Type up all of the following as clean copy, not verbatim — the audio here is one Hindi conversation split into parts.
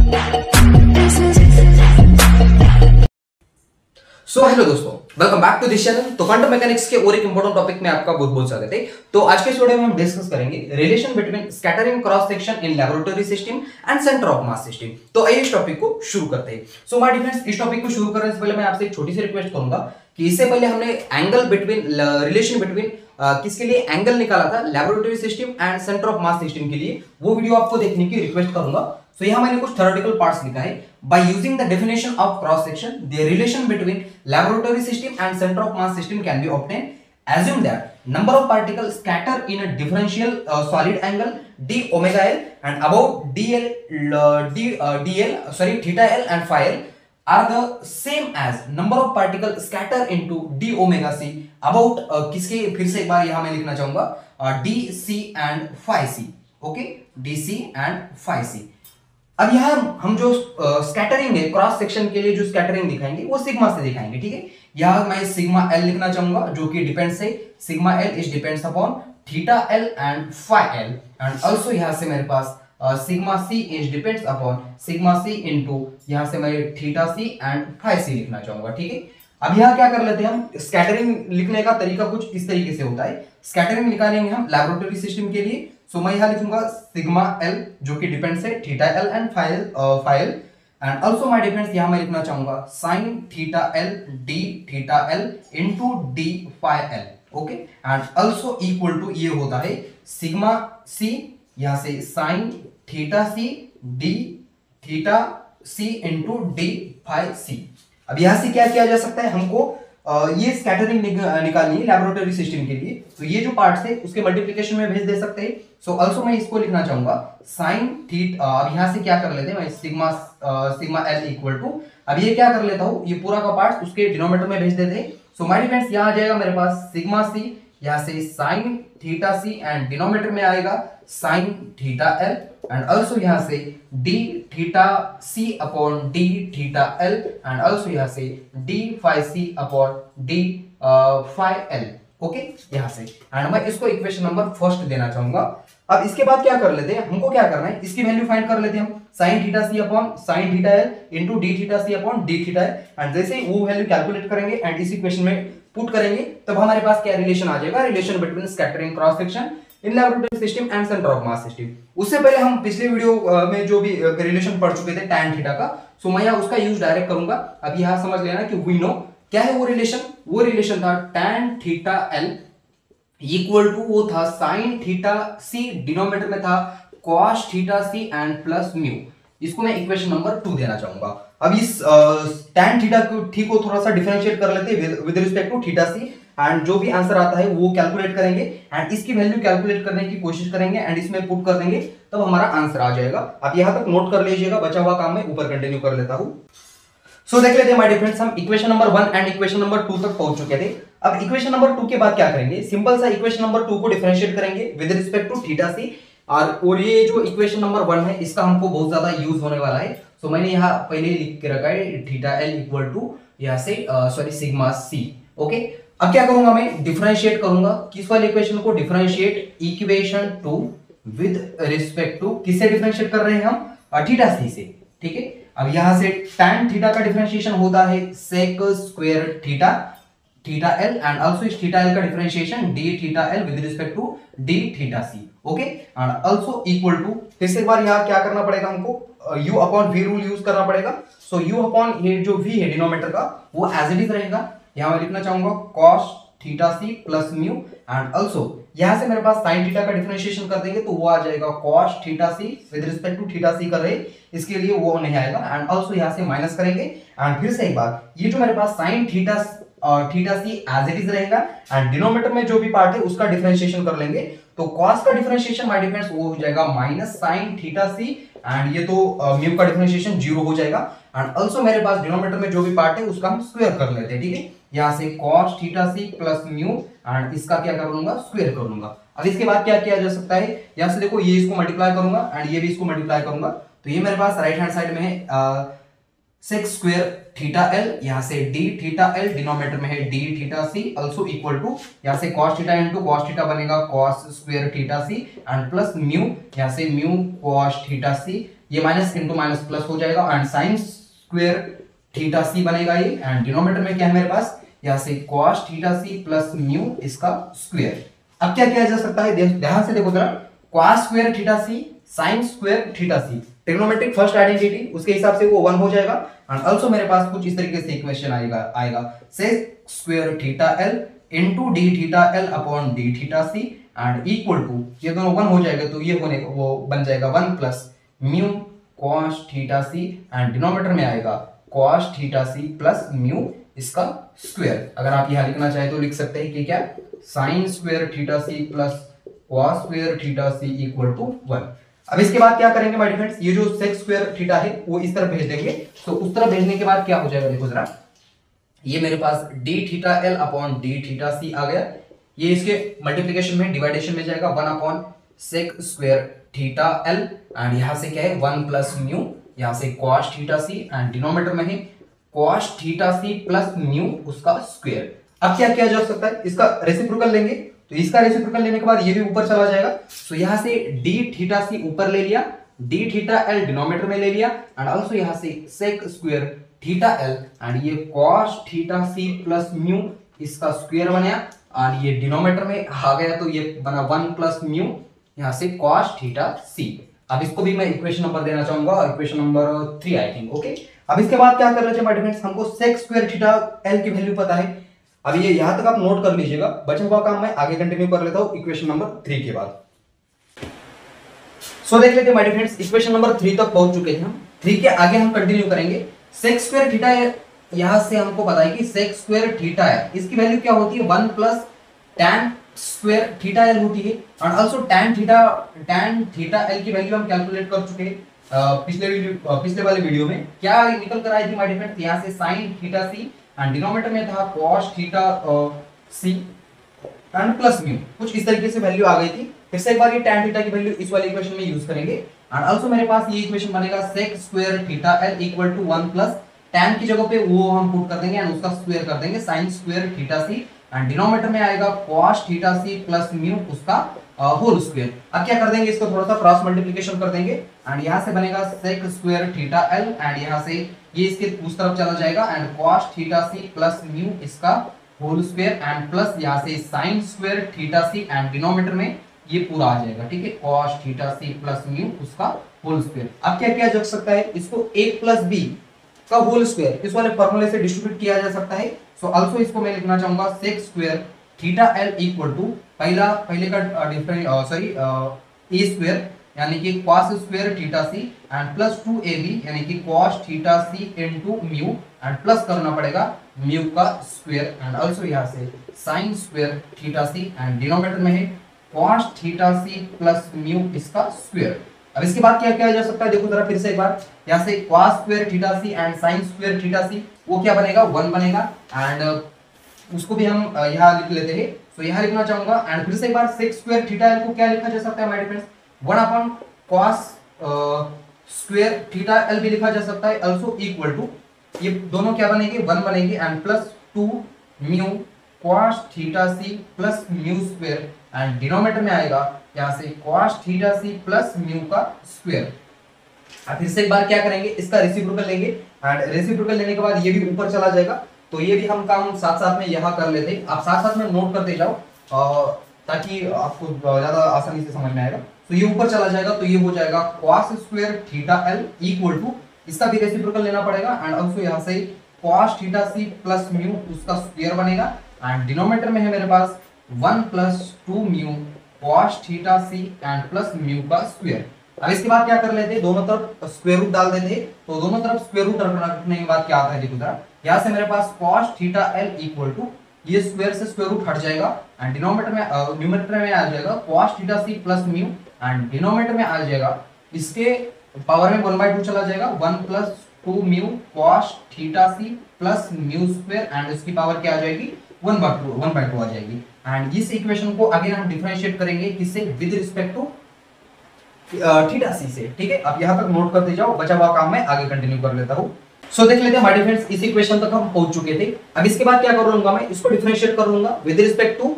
सो हेलो दोस्तों, welcome back to this channel. तो क्वांटम मैकेनिक्स के और एक इंपॉर्टेंट टॉपिक में आपका बहुत बहुत स्वागत है। तो आज के इस वीडियो में हम डिस्कस करेंगे relation between scattering cross section in laboratory system and centre of mass system. तो आइए इस टॉपिक को शुरू करते हैं। सो माय डियर फ्रेंड्स, इस टॉपिक को शुरू करने से पहले मैं आपसे एक छोटी सी रिक्वेस्ट करूंगा कि इससे पहले हमने एंगल बिटवीन रिलेशन बिटवीन किसके लिए एंगल निकाला था laboratory system and centre of mass system के लिए, वो वीडियो आपको देखने की रिक्वेस्ट करूंगा। तो यहाँ मैंने कुछ थ्योरेटिकल पार्ट्स लिखा है। By using the definition of cross section the relation between laboratory system and centre of mass system can be obtain. Assume that number of particles scatter in a differential solid angle d omega l and about theta l and phi l are the same as number of particles scatter into d omega c about किसके, फिर से एक बार यहाँ मैं लिखना चाहूंगा d c and phi c। Okay, d c and phi c। अब यहाँ हम जो स्कैटरिंग है क्रॉस सेक्शन के लिए जो स्कैटरिंग दिखाएंगे वो सिग्मा से दिखाएंगे, ठीक है। यहाँ मैं सिग्मा एल लिखना चाहूंगा जो कि डिपेंड्स है, sigma L is depends upon theta L and phi L, and also यहाँ से मेरे पास sigma C is depends upon sigma C into यहाँ से मैं theta C and phi C लिखना चाहूंगा, ठीक है। अब यहाँ क्या कर लेते हैं हम, स्कैटरिंग लिखने का तरीका कुछ इस तरीके से होता है। स्कैटरिंग निकालेंगे हम लैबोरेटरी सिस्टम के लिए। सो मैं यहाँ लिखूंगा सिग्मा एल जो कि डिपेंड्स है theta L and phi L, and also my difference यहाँ मैं लिखना चाहूंगा sin theta L d theta L into d phi L. Okay, and also equal to ये होता है सिग्मा सी यहाँ से sin theta C d theta सी इनटू डी फाई सी। अब यहाँ से क्या किया जा सकता है, हमको ये स्कैटरिंग निकालनी है लैबोरेटरी सिस्टम के लिए। तो ये जो पार्ट्स है उसके मल्टीप्लिकेशन में भेज दे सकते हैं। सो आल्सो मैं इसको लिखना चाहूंगा sin थीटा। अब यहाँ से क्या कर लेते हैं, मैं सिग्मा एल इक्वल टू, अब ये क्या कर लेता हूँ, ये पूरा का पार्ट उसके डिनोमिनेटर में भेज देते हैं। सो माय डिफरेंस यहाँ आ जाएगा मेरे पास सिग्मा सी यहाँ से sin theta C and denominator में आएगा sin theta L, and also यहाँ से d theta c upon d theta l, and also यहाँ से d phi c upon d phi l। Okay, यहाँ से, एंड मैं इसको इक्वेशन नंबर फर्स्ट देना चाहूंगा। अब इसके बाद क्या कर लेते हैं, हमको क्या करना है, इसकी वैल्यू फाइंड कर लेते हैं हम sin theta c upon sin theta l into d theta c upon d theta l, and जैसे ही वो वैल्यू कैलकुलेट करेंगे एंड इस इक्वेशन में पुट करेंगे तब हमारे पास क्या रिलेशन आ जाएगा, relation between scattering cross section in laboratory system and centre of mass system. उससे पहले हम पिछले वीडियो में जो भी रिलेशन पढ़ चुके थे tan थीटा का, सो मैं यहाँ उसका यूज डायरेक्ट करूंगा। अब यहाँ समझ लेना कि वी नो क्या है वो रिलेशन था tan theta l equal to वो था sin थीटा c, डिनोमिनेटर में था cos theta c and plus mu. इसको मैं इक्वेशन नंबर 2 देना चाहूंगा। अब इस tan थीटा को थोड़ा सा डिफरेंशिएट कर लेते हैं with respect to theta c, and जो भी आंसर आता है वो कैलकुलेट करेंगे एंड इसकी वैल्यू कैलकुलेट करने की कोशिश करेंगे एंड इसमें पुट कर देंगे तब हमारा आंसर आ जाएगा। आप यहां तक नोट कर लीजिएगा, बचा हुआ काम मैं ऊपर कंटिन्यू कर लेता हूं। सो देख लेते हैं माय डिफरेंस, हम equation number 1 and equation number 2 तक पहुंच चुके थे। अब इक्वेशन नंबर 2 के बाद क्या करेंगे, सिंपल सा इक्वेशन नंबर 2 को डिफरेंशिएट करेंगे विद रिस्पेक्ट टू थीटा सी, और ये जो इक्वेशन नंबर 1 है इसका हमको बहुत ज्यादा यूज होने वाला है। सो मैंने यहाँ पहले लिख के रखा है थीटा एल इक्वल टू यहाँ से सॉरी सिग्मा सी। ओके, अब क्या करूंगा, मैं डिफरेंशिएट करूंगा किस वाले इक्वेशन को, differentiate equation 2 with respect to, किससे डिफरेंशिएट कर रहे हैं हम, थीटा सी से, ठीक है। अब यहां से tan थीटा का डिफरेंशिएशन होता है sec square theta theta l, and also इस थीटा l का differentiation d theta l with respect to d theta c। Okay, and also equal to, फिर से एक बार यहाँ क्या करना पड़ेगा हमको, u upon v rule use करना पड़ेगा। सो u अपॉन ये जो v है डिनोमिनेटर का वो एज इट इज रहेगा। यहाँ मैं लिखना चाहूंगा cos theta c plus mu, and also यहाँ से मेरे पास sin थीटा का डिफरेंशिएशन कर देंगे तो वो आ जाएगा cos theta c with respect to theta c कर रहे, इसके लिए वो नहीं आएगा, एंड आल्सो यहाँ से माइनस करेंगे, एंड फिर से एक बार ये जो मेरे पास sin theta C as it is रहेगा, एंड डिनोमिनेटर में जो भी पार्ट है उसका डिफरेंशिएशन कर लेंगे तो cos का डिफरेंशिएशन माय डिफरेंस वो हो जाएगा minus sin theta C, and ये तो म्यू का डिफरेंशिएशन 0 हो जाएगा, एंड आल्सो मेरे पास डिनोमिनेटर में जो भी पार्ट है उसका हम स्क्वायर कर लेते हैं, ठीक है। यहाँ से cos theta C plus mu, and इसका क्या कर लूंगा, स्क्वायर कर लूंगा। अब इसके बाद क्या किया जा सकता है, यहाँ से देखो ये इसको मल्टीप्लाई करूंगा एंड ये भी इसको मल्टीप्लाई करूंगा, तो ये मेरे पास राइट हैंड साइड में है सेक स्क्वायर थीटा एल, यहां से डी थीटा एल, डिनोमिनेटर में है D theta C, also equal to यहां से cos theta into cos theta बनेगा cos square theta C and plus mu, यहां से म्यू cos थीटा सी, ये माइनस इनटू माइनस प्लस हो जाएगा एंड sin स्क्वायर थीटा सी बनेगा ये, एंड डिनोमिनेटर में क्या है मेरे पास, यहां से cos थीटा सी प्लस म्यू इसका स्क्वायर। अब क्या किया जा सकता है, ध्यान से देखो जरा, cos square theta c sin square theta सी, ट्रिग्नोमेट्रिक फर्स्ट आइडेंटिटी, उसके हिसाब से वो 1 हो जाएगा एंड आल्सो मेरे पास कुछ इस तरीके से इक्वेशन आएगा sec square theta L into D theta L upon D theta C and equal to, ये दोनों 1 हो जाएगा तो ये होने वो बन जाएगा 1 plus mu cos theta C and denominator में आएगा cos थीटा सी प्लस म्यू इसका स्क्वायर। अगर आप यहां लिखना चाहे तो लिख सकते हैं कि क्या, sin square theta C plus cos square theta C equal to 1। अब इसके बाद क्या करेंगे माय फ्रेंड्स, ये जो सेक स्क्वायर थीटा है वो इस तरफ भेज देंगे, तो उस तरफ भेजने के बाद क्या हो जाएगा, देखो जरा, ये मेरे पास d theta L upon D theta C आ गया, ये इसके मल्टीप्लिकेशन में डिवाइडेशन में जाएगा 1 upon sec square theta L and यहां से क्या है 1 प्लस म्यू, यहां से cos theta C and denominator में है cos थीटा सी प्लस म्यू उसका स्क्वायर। अब क्या किया जा सकता है, इसका रेसिप्रोकल लेंगे, तो इसका रेसिप्रोकल लेने के बाद ये भी ऊपर चला जाएगा, तो यहां से d थीटा सी ऊपर ले लिया, d थीटा एल डिनोमिनेटर में ले लिया एंड आल्सो यहां से sec square theta L and ये cos थीटा सी प्लस म्यू इसका स्क्वायर बनाया और ये डिनोमिनेटर में आ गया तो ये बना 1 प्लस म्यू, यहां से cos थीटा सी। अब इसको भी मैं इक्वेशन नंबर देना चाहूंगा, equation number 3 I think, okay. अब इसके बाद क्या कर रहे थे माय फ्रेंड्स, हमको sec स्क्वायर थीटा एल की वैल्यू पता है, अब ये यहां तक आप नोट कर लीजिएगा, बचा हुआ काम मैं आगे कंटिन्यू कर लेता हूं इक्वेशन नंबर 3 के बाद। सो देख लेते हैं माय फ्रेंड्स, इक्वेशन नंबर 3 तक पहुंच चुके थे हम, 3 के आगे हम कंटिन्यू करेंगे। सेक स्क्वायर थीटा यहां से हमको पता है कि सेक स्क्वायर थीटा है, इसकी वैल्यू क्या होती है 1 plus tan square theta L होती है और आल्सो tan थीटा एल की वैल्यू हम कैलकुलेट कर चुके हैं पिछले वाले वीडियो में। क्या निकल कर आई थी माय फ्रेंड्स, यहां से sin theta C and denominator में था cos theta C and plus mu, कुछ इस तरीके से वैल्यू आ गई थी। फिर से एक बार ये tan थीटा की वैल्यू इस वाले इक्वेशन में यूज करेंगे एंड आल्सो मेरे पास ये इक्वेशन बनेगा sec square theta l equal to 1 plus tan की जगह पे वो हम पुट कर देंगे एंड उसका स्क्वायर कर देंगे sin square theta C and denominator में आएगा cos थीटा सी प्लस म्यू उसका होल स्क्वायर। अब क्या कर देंगे, इसको थोड़ा सा क्रॉस मल्टीप्लिकेशन कर देंगे एंड यहां से बनेगा sec square theta l and यहां से ये इसके उस तरफ चला जाएगा and cos theta C plus mu इसका होल स्क्वायर एंड प्लस यहां से sin square theta C and denominator में ये पूरा आ जाएगा, ठीक है, cos थीटा सी प्लस म्यू उसका होल स्क्वायर। अब क्या किया जा सकता है, इसको a प्लस b का होल स्क्वायर इस वाले फार्मूले से डिस्ट्रीब्यूट किया जा सकता है। सो आल्सो इसको मैं लिखना चाहूंगा sec square theta l equal to पहले का डिफरेंट a स्क्वायर यानी कि cos square theta C and plus 2ab यानी कि cos theta C into mu and plus करना पड़ेगा म्यू का स्क्वायर एंड आल्सो यहां से sin square theta C and denominator में है cos थीटा सी प्लस म्यू इसका स्क्वायर। अब इसके बाद क्या किया जा सकता है, देखो जरा फिर से एक बार, यहां से cos square theta C and sin square theta C वो क्या बनेगा 1 बनेगा एंड उसको भी हम यहां लिख लेते हैं। तो यहां लिखना चाहूंगा एंड फिर से एक बार sec स्क्वायर थीटा को क्या लिखा जा सकता है my friends, 1 upon cos square theta l भी लिखा जा सकता है, आल्सो इक्वल टू ये दोनों क्या बनेंगे 1 बनेंगे and plus 2 mu cos theta C plus mu square and denominator में आएगा यहां से cos थीटा सी प्लस म्यू का स्क्वायर। अब फिर से एक बार क्या करेंगे, इसका रेसिप्रोकल लेंगे एंड रेसिप्रोकल लेने के बाद ये भी ऊपर चला जाएगा, तो ये भी हम काम साथ साथ में यहां कर लेते हैं। आप साथ साथ में नोट करते जाओ ताकि आपको ज्यादा आसानी से समझ में आएगा। तो ये ऊपर चला जाएगा तो ये हो जाएगा cos square theta l equal to, इसका भी रेसिप्रोकल लेना पड़ेगा एंड आल्सो यहां से cos थीटा सी प्लस म्यू उसका स्क्वायर बनेगा एंड डिनोमिनेटर में है मेरे पास 1 plus 2 mu cos theta C and plus mu का स्क्वायर। अब इसके बाद क्या कर लेते हैं, दोनों तरफ स्क्वायर रूट डाल देते हैं, तो दोनों तरफ स्क्वायर रूट रखने के बाद क्या आता है देखो जरा, यहां से मेरे पास cos theta l equal to ये स्क्वायर से स्क्वायर रूट हट जाएगा एंड डिनोमिनेटर में न्यूमरेटर में आ जाएगा cos theta C plus mu and denominator में आ जाएगा इसके पावर में 1/2 चला जाएगा 1 plus 2 mu cos theta C plus mu square and इसकी पावर क्या आ जाएगी 1/2 आ जाएगी एंड इस इक्वेशन को अगेन हम डिफरेंशिएट करेंगे किससे, with respect to theta C से, ठीक है। अब यहां तक नोट करते जाओ, बचा हुआ काम मैं आगे कंटिन्यू कर लेता हूं। सो देख लेते हैं हमारे फ्रेंड्स, इस इक्वेशन तक हम पहुंच चुके थे। अब इसके बाद क्या कर लूंगा मैं, इसको डिफरेंशिएट कर लूंगा with respect to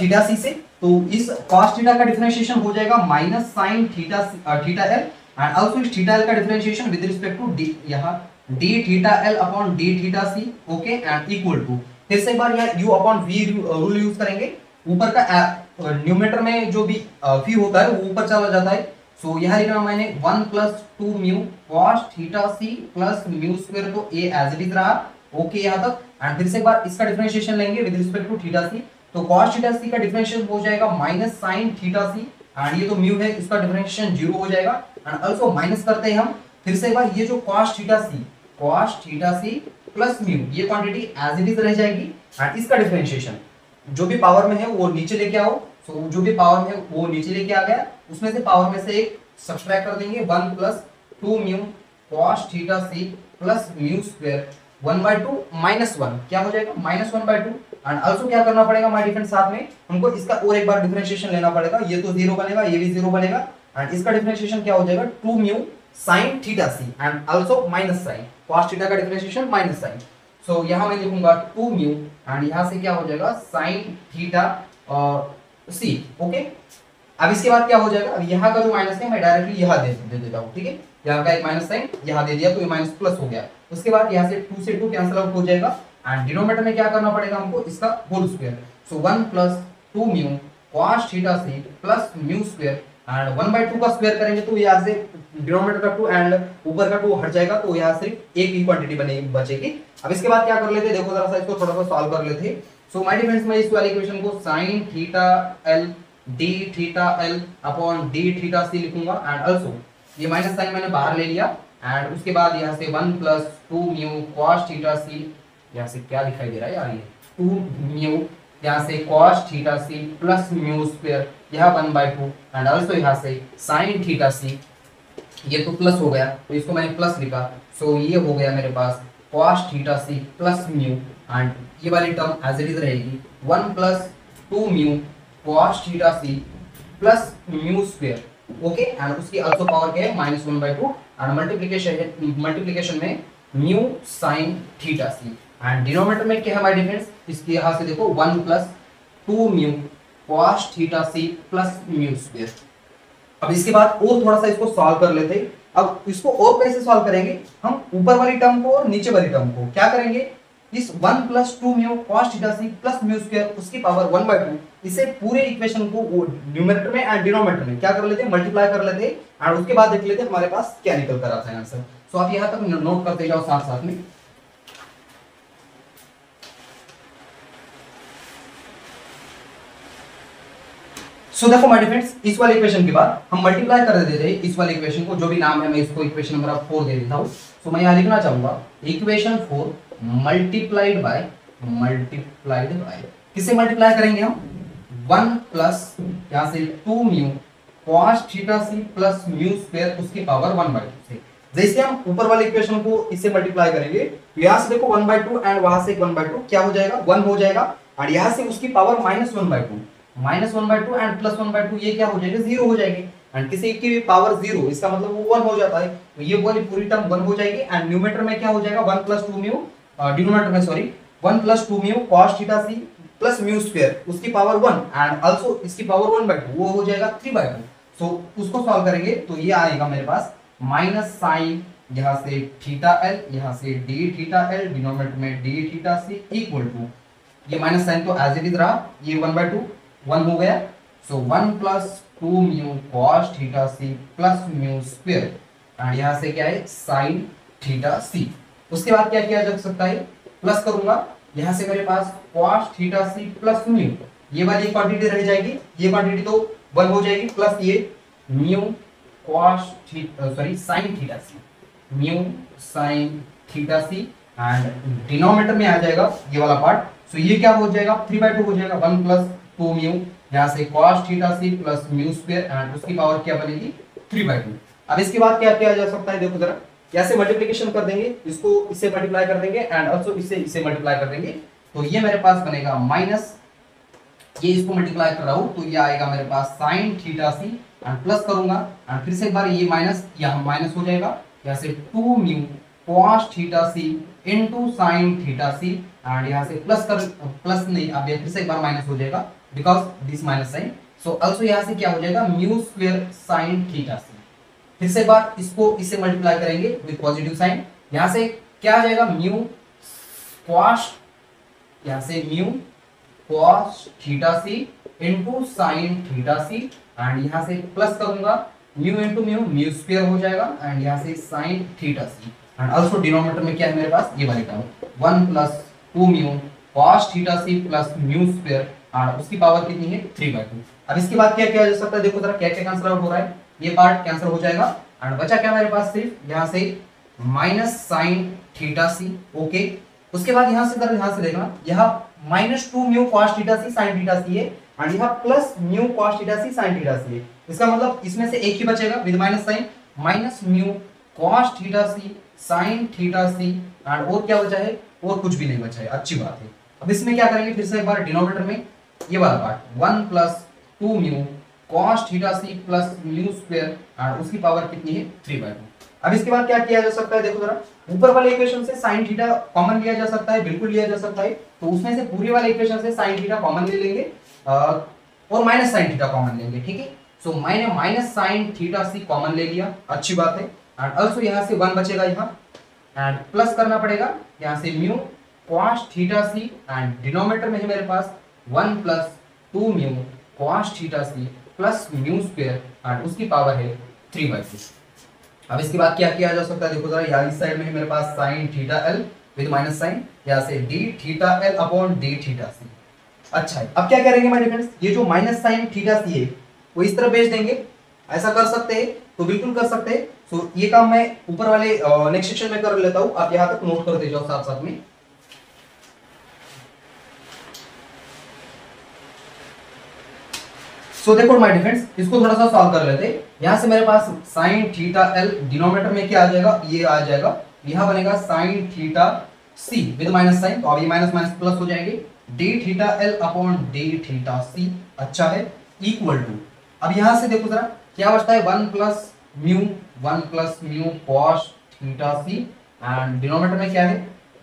theta C से। तो इस cos थीटा का डिफरेंशिएशन हो जाएगा minus sine theta theta L, and also इस थीटा एल का differentiation with respect to d, यहां d theta L upon D theta C, okay, and equal to, फिर से एक बार यह u upon v rule use करेंगे। ऊपर का न्यूमरेटर में जो भी v होता है वो ऊपर चला जाता है। सो यहां लिखा मैंने 1 प्लस 2 म्यू cos थीटा सी प्लस म्यू स्क्वायर, तो ए एज इट इज रहा, ओके यहां तक। एंड फिर से एक बार इसका डिफरेंशिएशन लेंगे with respect to theta c. तो cos थीटा सी का डिफरेंशिएशन हो जाएगा minus sin theta C, and ये तो म्यू है, इसका डिफरेंशिएशन 0 हो जाएगा। एंड आल्सो माइनस करते हैं हम, फिर से एक बार ये जो cos थीटा सी प्लस म्यू, ये क्वांटिटी एज इट इज रह जाएगी। एंड इसका डिफरेंशिएशन जो भी पावर में है वो नीचे लेके आओ। सो जो भी पावर में है वो नीचे लेके आ गया, उसमें से पावर में से एक सब्ट्रैक्ट कर देंगे, 1 प्लस 2 म्यू cos थीटा सी प्लस म्यू स्क्वायर 1/2 माइनस 1, क्या हो जाएगा -1/2। एंड आल्सो क्या करना पड़ेगा हमारे डिफरेंस साथ में, हमको इसका और एक बार डिफरेंशिएशन लेना पड़ेगा। ये तो 0 बनेगा, ये भी 0 बनेगा, एंड इसका डिफरेंशिएशन क्या हो जाएगा 2 mu sin theta C, and also minus sin cos theta का डिफरेंशिएशन माइनस sin। सो यहां मैं लिखूंगा 2 म्यू, एंड यहां से क्या हो जाएगा sin थीटा सी, ओके। अब इसके बाद क्या हो जाएगा, अब यहाँ का जो माइनस है मैं डायरेक्टली यहाँ दे देता हूँ, ठीक है। यहाँ का एक माइनस साइन यहाँ दे दिया तो ये माइनस प्लस हो गया। उसके बाद यहाँ से 2 से 2 कैंसिल आउट हो जाएगा, एंड डिनोमिनेटर में क्या करना पड़ेगा हमको, इसका whole square. So 1 plus 2 mu cos theta C plus mu square, and 1/2 का स्क्वायर करेंगे तो यहाँ से डिनोमिनेटर का 2 एंड ऊपर का 2 हट जाएगा, तो यहाँ सिर्फ एक ही क्वांटिटी बनेगी बचेगी। अब इसके बाद क्या कर लेते हैं, देखो जरा सा इसको थोड़ा सा सॉल्व कर लेते हैं। सो माय डियर फ्रेंड्स, मैं इस वाले इक्वेशन को sin theta L d theta L upon D theta C लिखूंगा, एंड आल्सो ये माइनस साइन मैंने बाहर ले लिया, एंड उसके बाद यहाँ से 1 प्लस 2 म्यू cos थीटा सी, यहाँ से क्या दिखाई दे रहा है यार, ये 2 म्यू, यहाँ से cos थीटा सी प्लस म्यू स्क्वायर, यह 1/2, एंड आल्सो यहाँ से sin थीटा सी, ये तो प्लस हो गया तो इसको मैंने प्लस लिखा। सो ये हो गया मेरे पास cos theta C plus mu, and ये वाली टर्म एज इट इज रहेगी 1 plus 2 mu cos theta C plus mu square, okay, and उसकी आल्सो पावर क्या है -1/2, एंड मल्टीप्लिकेशन में mu sin theta C, and denominator में क्या है हमारे डिफरेंस, इसके यहां से देखो 1 प्लस 2 म्यू cos थीटा सी प्लस म्यू स्क्वायर। अब इसके बाद और थोड़ा सा इसको सॉल्व कर लेते हैं। अब इसको और कैसे सॉल्व करेंगे, हम ऊपर वाली टर्म को और नीचे वाली टर्म को क्या करेंगे, इस 1 प्लस 2 म्यू cos थीटा सी प्लस म्यू स्क्वायर उसकी पावर 1/2, इसे पूरे इक्वेशन को न्यूमरेटर में एंड डिनोमिनेटर में क्या कर लेते हैं, मल्टीप्लाई कर लेते हैं, और उसके बाद देख लेते हैं हमारे पास क्या निकल कर आता है आंसर। सो आप यहां तक नोट करते जाओ साथ साथ में। सो देखो माय फ्रेंड्स, इस वाले इक्वेशन के बाद हम मल्टीप्लाई कर देते हैं इस वाले इक्वेशन को, जो भी नाम है मैं इसको इक्वेशन नंबर 4 दे देता हूं। सो मैं यहां लिखना चाहूंगा इक्वेशन 4 मल्टीप्लाइड बाय किससे मल्टीप्लाई करेंगे हम, 1 प्लस यहां से 2 म्यू cos थीटा सी प्लस म्यू स्क्वायर उसकी पावर 1/2 से। जैसे हम ऊपर वाले इक्वेशन को इससे मल्टीप्लाई करेंगे तो यहां से देखो 1/2 एंड वहां से 1/2 क्या हो जाएगा 1 हो जाएगा, और यहां से उसकी पावर -1/2 एंड प्लस 1/2, ये क्या हो जाएगा 0 हो जाएगी, एंड किसी की भी पावर 0 इसका मतलब वो 1 हो जाता है, तो ये वाली पूरी टर्म 1 हो जाएगी। एंड न्यूमरेटर में क्या हो जाएगा 1 प्लस 2 म्यू, डिनोमिनेटर में sorry 1 plus 2 mu cos theta सी प्लस म्यू स्क्वायर उसकी पावर 1, एंड आल्सो इसकी पावर 1/2, वो हो जाएगा 3/2। सो उसको सॉल्व करेंगे तो ये आएगा मेरे पास माइनस साइन यहां से थीटा एल, यहां से डी थीटा एल, डिनोमिनेटर में d theta C equal to, ये माइनस साइन तो एज इट इज रहा, ये 1/2 1 हो गया। So 1 plus 2 mu cos theta C plus mu square, and यहां से क्या है sin थीटा सी। उसके बाद क्या किया जा सकता है, प्लस करूंगा, यहां से मेरे पास cos थीटा सी प्लस म्यू, ये वाली क्वांटिटी रह जाएगी, ये क्वांटिटी तो 1 हो जाएगी, प्लस ये mu sin theta c, mu sin theta C, and denominator में आ जाएगा ये वाला पार्ट। सो ये क्या हो जाएगा 3/2 हो जाएगा, 1 प्लस 2 म्यू यहां से cos theta C plus mu square, and उसकी पावर क्या बनेगी 3/2। अब इसके बाद क्या किया जा सकता है, देखो जरा, कैसे मल्टीप्लिकेशन कर देंगे, इसको इससे मल्टीप्लाई कर देंगे एंड आल्सो इससे मल्टीप्लाई कर देंगे, तो ये मेरे पास बनेगा माइनस, ये इसको मल्टीप्लाई कर रहा हूं तो ये आएगा मेरे पास sin theta C, and plus करूंगा, एंड फिर से एक बार ये माइनस यहां माइनस हो जाएगा, यहां से 2 mu cos theta C into sin theta C, and यहां से प्लस नहीं, अब ये फिर से एक बार माइनस हो जाएगा because this minus sign. So also यहां से क्या हो जाएगा mu square sin theta c. फिर से एक बार इसको इससे मल्टीप्लाई करेंगे विद पॉजिटिव साइन, यहां से क्या आ जाएगा म्यू cos, यहां से mu cos theta C into sin theta C, and यहां से प्लस करूंगा mu into mu, mu square हो जाएगा, एंड यहां से sin theta C, and also denominator में क्या है मेरे पास ये वाली term 1 plus 2 mu cos theta सी प्लस म्यू स्क्वायर, और उसकी पावर कितनी है 3/2। अब इसके बाद क्या किया जा सकता है, देखो जरा क्या क्या कैंसिल आउट हो रहा है, ये पार्ट कैंसिल हो जाएगा, एंड बचा क्या मेरे पास सिर्फ यहां से माइनस sin थीटा सी। ओके, उसके बाद यहां से जरा यहां से देखना, यहां -2 mu cos theta c sin theta c है, एंड यहां plus mu cos theta c sin theta c है। इसका मतलब इसमें से एक ही बचेगा with minus sign, minus mu cos theta c sin theta C, and और क्या बचा है, और कुछ भी नहीं बचा है, अच्छी बात है। अब इसमें क्या करेंगे, फिर से एक बार डिनोमिनेटर में ये वाला part 1 plus 2 mu cos theta C plus mu square, and उसकी पावर कितनी है 3/2। अब इसके बाद क्या किया जा सकता है, देखो जरा ऊपर वाले इक्वेशन से sin थीटा कॉमन लिया जा सकता है, बिल्कुल लिया जा सकता है, तो उसमें से पूरे वाले इक्वेशन से sin थीटा कॉमन ले लेंगे और माइनस sin थीटा कॉमन लेंगे, ठीक है। सो मैंने माइनस sin थीटा सी कॉमन ले लिया, अच्छी बात है, एंड आल्सो यहां से 1 बचेगा यहाँ, एंड प्लस करना पड़ेगा यहां से mu cos theta C, and denominator में है मेरे पास 1 plus 2 mu cos theta C plus mu square, and उसकी पावर है 3/2। अब इसके बाद क्या किया जा सकता है, देखो जरा यहाँ इस साइड में है मेरे पास sin theta l with minus sine, यहाँ से d theta l upon d theta C. अच्छा है, अब क्या करेंगे माय फ्रेंड्स, ये जो माइनस साइन थीटा सी है वो इस तरह भेज देंगे, ऐसा कर सकते हैं तो बिल्कुल कर सकते हैं। सो ये काम मैं ऊपर वाले नेक्स्ट सेक्शन में कर लेता हूँ, आप यहाँ तक नोट करते जाओ साथ साथ में। सो देखो माय डिफरेंस, इसको थोड़ा सा सॉल्व कर लेते हैं। यहां से मेरे पास sin थीटा l डिनोमिनेटर में क्या आ जाएगा, ये आ जाएगा, यहां बनेगा sin theta c with minus sign, तो अब ये माइनस माइनस प्लस हो जाएंगे, d theta l upon d theta c। अच्छा है, इक्वल टू, अब यहां से देखो जरा क्या बचता है 1 plus mu cos theta c, and denominator में क्या है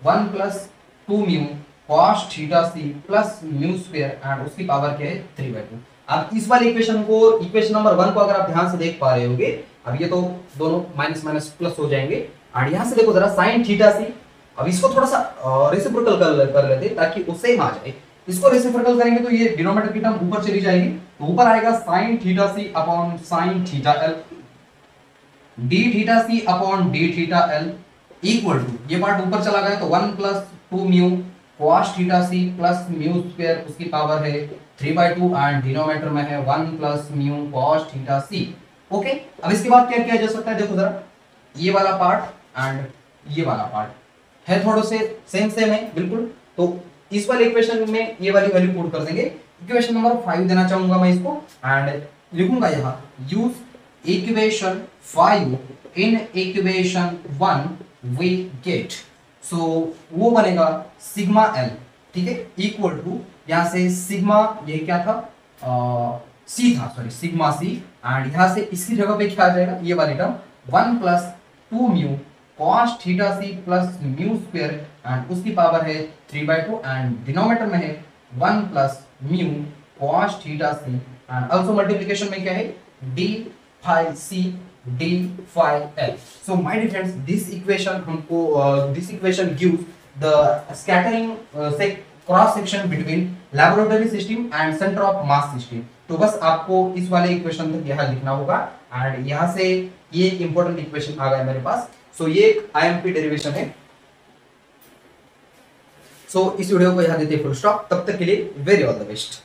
1 plus 2 mu cos theta c plus mu square, and उसकी पावर क्या है 3/2। अब इस वाले इक्वेशन को, इक्वेशन नंबर 1 को अगर आप ध्यान से देख पा रहे होंगे, अब ये तो दोनों माइनस माइनस प्लस हो जाएंगे, और यहां से देखो जरा sin थीटा सी, अब इसको थोड़ा सा रेसिप्रोकल कर लेते ताकि वो सेम आ जाए। इसको रेसिप्रोकल करेंगे तो ये डिनोमिनेटर की टर्म ऊपर चली जाएगी, तो ऊपर आएगा sin theta c upon sin theta l, d theta c upon d theta l equal to, ये पार्ट ऊपर चला गया तो 1 प्लस 2 म्यू cos थीटा सी प्लस म्यू स्क्वायर, उसकी पावर है 3/2, एंड डिनोमिनेटर में है 1 प्लस म्यू cos थीटा सी। ओके, अब इसके बाद क्या किया जा सकता है, देखो जरा ये वाला पार्ट एंड ये वाला पार्ट है थोड़े से सेम है बिल्कुल, तो इस वाले इक्वेशन में ये वाली वैल्यू पुट कर देंगे। इक्वेशन नंबर 5 देना चाहूंगा मैं इसको, एंड लिखूंगा यहाँ use equation 5 in equation 1 we get, so वो बनेगा सिग्मा एल, ठीक है, इक्वल टू यहां से सिग्मा, ये क्या था सी था, सॉरी सिग्मा सी, एंड यहां से इसकी जगह पे क्या आ जाएगा ये वाली term 1 plus 2 mu cos theta C plus mu square, and उसकी पावर है 3/2, एंड डिनोमिनेटर में है 1 plus mu cos theta C, and also multiplication में क्या है d phi c d phi l। So my dear friends, this equation हमको this equation gives the scattering से cross section between laboratory system and centre of mass system. तो बस आपको इस वाले इक्वेशन तक यहाँ लिखना होगा, एंड यहाँ से ये एक इंपॉर्टेंट इक्वेशन आ गया मेरे पास। सो ये एक आईएमपी डेरिवेशन है। सो इस वीडियो को यहाँ देते फुल स्टॉप, तब तक के लिए वेरी ऑल द बेस्ट।